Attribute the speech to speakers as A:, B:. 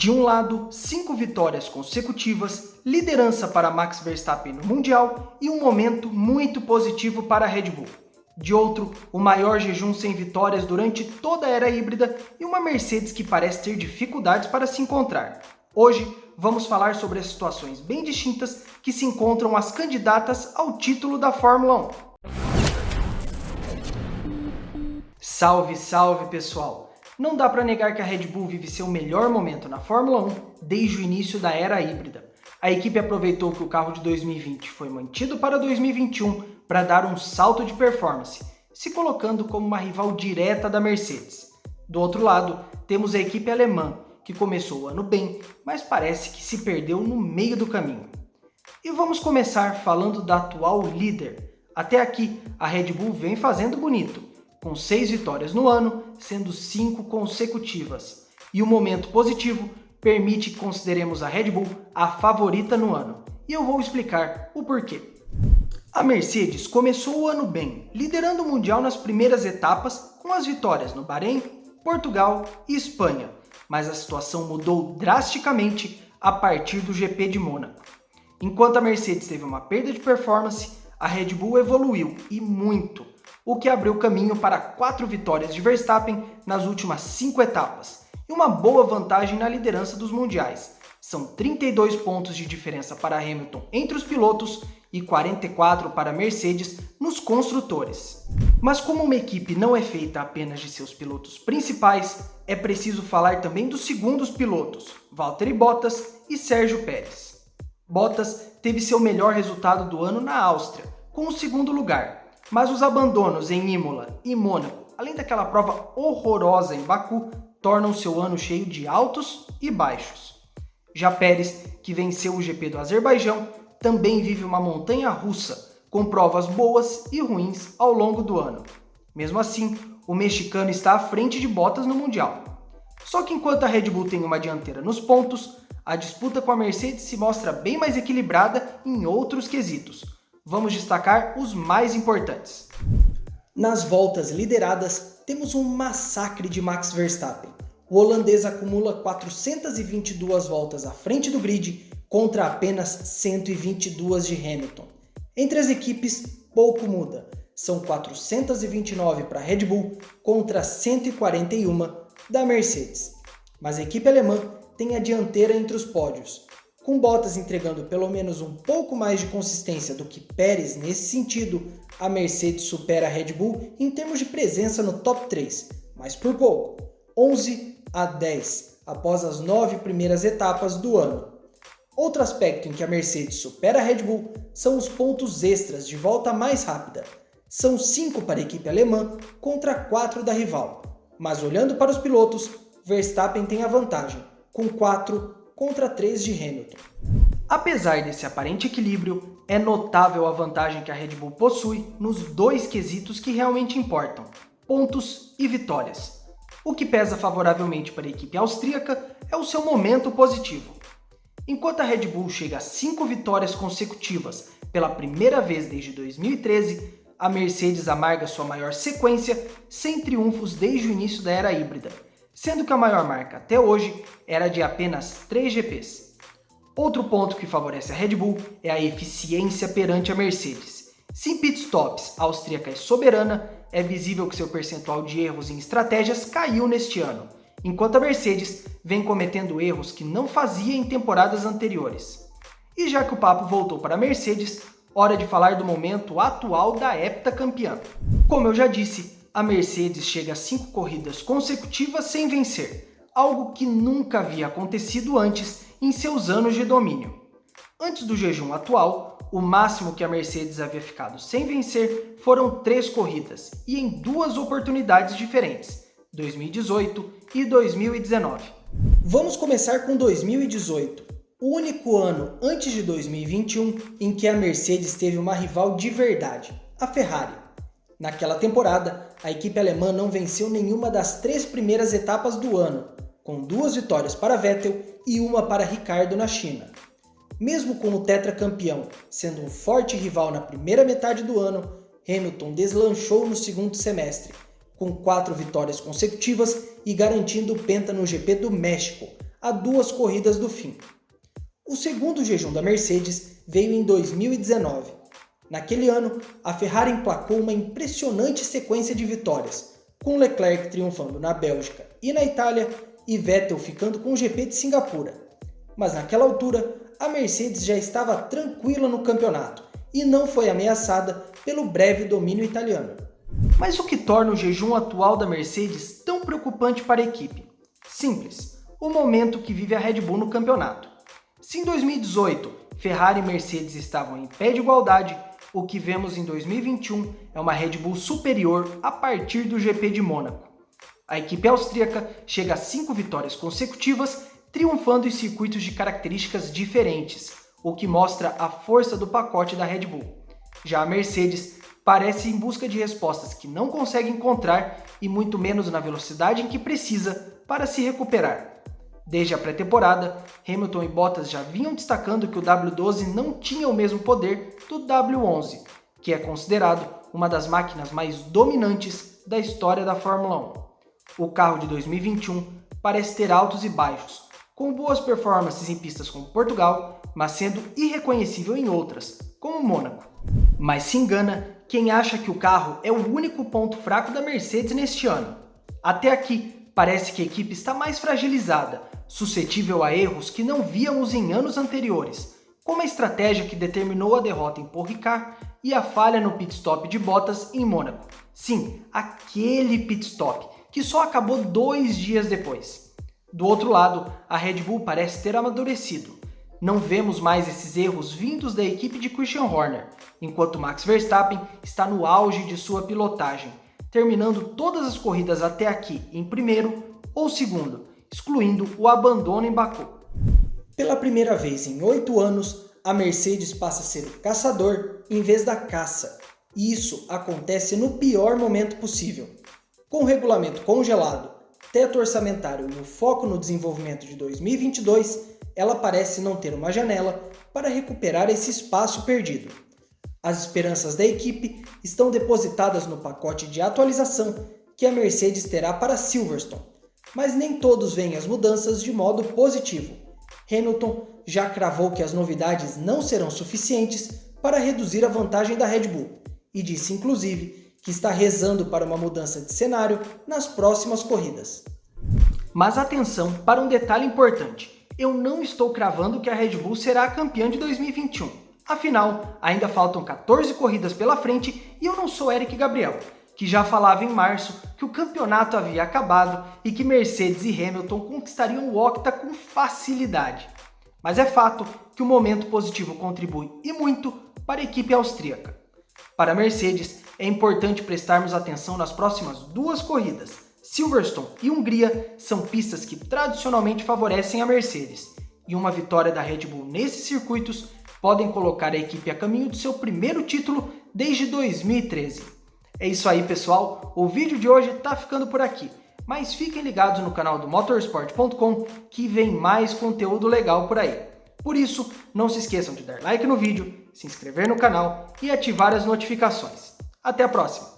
A: De um lado, 5 vitórias consecutivas, liderança para Max Verstappen no Mundial e um momento muito positivo para a Red Bull. De outro, o maior jejum sem vitórias durante toda a era híbrida e uma Mercedes que parece ter dificuldades para se encontrar. Hoje, vamos falar sobre as situações bem distintas que se encontram as candidatas ao título da Fórmula 1. Salve, salve pessoal! Não dá para negar que a Red Bull vive seu melhor momento na Fórmula 1 desde o início da era híbrida. A equipe aproveitou que o carro de 2020 foi mantido para 2021 para dar um salto de performance, se colocando como uma rival direta da Mercedes. Do outro lado, temos a equipe alemã, que começou o ano bem, mas parece que se perdeu no meio do caminho. E vamos começar falando da atual líder. Até aqui, a Red Bull vem fazendo bonito, com 6 vitórias no ano, sendo 5 consecutivas. E o momento positivo permite que consideremos a Red Bull a favorita no ano. E eu vou explicar o porquê. A Mercedes começou o ano bem, liderando o Mundial nas primeiras etapas com as vitórias no Bahrein, Portugal e Espanha. Mas a situação mudou drasticamente a partir do GP de Mônaco. Enquanto a Mercedes teve uma perda de performance, a Red Bull evoluiu e muito, o que abriu caminho para 4 vitórias de Verstappen nas últimas 5 etapas e uma boa vantagem na liderança dos mundiais. São 32 pontos de diferença para Hamilton entre os pilotos e 44 para Mercedes nos construtores. Mas como uma equipe não é feita apenas de seus pilotos principais, é preciso falar também dos segundos pilotos, Valtteri Bottas e Sérgio Pérez. Bottas teve seu melhor resultado do ano na Áustria, com o segundo lugar, mas os abandonos em Imola e Mônaco, além daquela prova horrorosa em Baku, tornam seu ano cheio de altos e baixos. Já Pérez, que venceu o GP do Azerbaijão, também vive uma montanha russa, com provas boas e ruins ao longo do ano. Mesmo assim, o mexicano está à frente de Bottas no Mundial. Só que enquanto a Red Bull tem uma dianteira nos pontos, a disputa com a Mercedes se mostra bem mais equilibrada em outros quesitos. Vamos destacar os mais importantes. Nas voltas lideradas, temos um massacre de Max Verstappen. O holandês acumula 422 voltas à frente do grid contra apenas 122 de Hamilton. Entre as equipes, pouco muda. São 429 para a Red Bull contra 141 da Mercedes. Mas a equipe alemã tem a dianteira entre os pódios, com Bottas entregando pelo menos um pouco mais de consistência do que Pérez nesse sentido. A Mercedes supera a Red Bull em termos de presença no top 3, mas por pouco, 11-10, após as 9 primeiras etapas do ano. Outro aspecto em que a Mercedes supera a Red Bull são os pontos extras de volta mais rápida. São 5 para a equipe alemã contra 4 da rival. Mas olhando para os pilotos, Verstappen tem a vantagem, com 4 contra 3 de Hamilton. Apesar desse aparente equilíbrio, é notável a vantagem que a Red Bull possui nos 2 quesitos que realmente importam, pontos e vitórias. O que pesa favoravelmente para a equipe austríaca é o seu momento positivo. Enquanto a Red Bull chega a 5 vitórias consecutivas pela primeira vez desde 2013, a Mercedes amarga sua maior sequência sem triunfos desde o início da era híbrida, sendo que a maior marca até hoje era de apenas 3 GPs. Outro ponto que favorece a Red Bull é a eficiência perante a Mercedes. Se em pitstops a austríaca é soberana, é visível que seu percentual de erros em estratégias caiu neste ano, enquanto a Mercedes vem cometendo erros que não fazia em temporadas anteriores. E já que o papo voltou para a Mercedes, hora de falar do momento atual da heptacampeã. Como eu já disse, a Mercedes chega a 5 corridas consecutivas sem vencer, algo que nunca havia acontecido antes em seus anos de domínio. Antes do jejum atual, o máximo que a Mercedes havia ficado sem vencer foram 3 corridas e em 2 oportunidades diferentes, 2018 e 2019. Vamos começar com 2018, o único ano antes de 2021 em que a Mercedes teve uma rival de verdade, a Ferrari. Naquela temporada, a equipe alemã não venceu nenhuma das 3 primeiras etapas do ano, com 2 vitórias para Vettel e 1 para Ricciardo na China. Mesmo com o tetracampeão sendo um forte rival na primeira metade do ano, Hamilton deslanchou no segundo semestre, com 4 vitórias consecutivas e garantindo o penta no GP do México, a 2 corridas do fim. O segundo jejum da Mercedes veio em 2019. Naquele ano, a Ferrari emplacou uma impressionante sequência de vitórias, com Leclerc triunfando na Bélgica e na Itália e Vettel ficando com o GP de Singapura. Mas naquela altura, a Mercedes já estava tranquila no campeonato e não foi ameaçada pelo breve domínio italiano. Mas o que torna o jejum atual da Mercedes tão preocupante para a equipe? Simples, o momento que vive a Red Bull no campeonato. Se em 2018 Ferrari e Mercedes estavam em pé de igualdade, o que vemos em 2021 é uma Red Bull superior a partir do GP de Mônaco. A equipe austríaca chega a 5 vitórias consecutivas, triunfando em circuitos de características diferentes, o que mostra a força do pacote da Red Bull. Já a Mercedes parece em busca de respostas que não consegue encontrar e muito menos na velocidade em que precisa para se recuperar. Desde a pré-temporada, Hamilton e Bottas já vinham destacando que o W12 não tinha o mesmo poder do W11, que é considerado uma das máquinas mais dominantes da história da Fórmula 1. O carro de 2021 parece ter altos e baixos, com boas performances em pistas como Portugal, mas sendo irreconhecível em outras, como Mônaco. Mas se engana quem acha que o carro é o único ponto fraco da Mercedes neste ano. Até aqui, parece que a equipe está mais fragilizada, suscetível a erros que não víamos em anos anteriores, como a estratégia que determinou a derrota em Paul Ricard e a falha no pit stop de Bottas em Mônaco. Sim, aquele pit stop, que só acabou 2 dias depois. Do outro lado, a Red Bull parece ter amadurecido. Não vemos mais esses erros vindos da equipe de Christian Horner, enquanto Max Verstappen está no auge de sua pilotagem, terminando todas as corridas até aqui em primeiro ou segundo, excluindo o abandono em Baku. Pela primeira vez em 8 anos, a Mercedes passa a ser o caçador em vez da caça, e isso acontece no pior momento possível. Com o regulamento congelado, teto orçamentário e o foco no desenvolvimento de 2022, ela parece não ter uma janela para recuperar esse espaço perdido. As esperanças da equipe estão depositadas no pacote de atualização que a Mercedes terá para Silverstone, mas nem todos veem as mudanças de modo positivo. Hamilton já cravou que as novidades não serão suficientes para reduzir a vantagem da Red Bull e disse inclusive que está rezando para uma mudança de cenário nas próximas corridas. Mas atenção para um detalhe importante. Eu não estou cravando que a Red Bull será a campeã de 2021. Afinal, ainda faltam 14 corridas pela frente e eu não sou Eric Gabriel, que já falava em março que o campeonato havia acabado e que Mercedes e Hamilton conquistariam o octa com facilidade. Mas é fato que o momento positivo contribui e muito para a equipe austríaca. Para a Mercedes, é importante prestarmos atenção nas próximas 2 corridas. Silverstone e Hungria são pistas que tradicionalmente favorecem a Mercedes, e uma vitória da Red Bull nesses circuitos podem colocar a equipe a caminho do seu primeiro título desde 2013. É isso aí, pessoal, o vídeo de hoje está ficando por aqui, mas fiquem ligados no canal do motorsport.com que vem mais conteúdo legal por aí. Por isso, não se esqueçam de dar like no vídeo, se inscrever no canal e ativar as notificações. Até a próxima!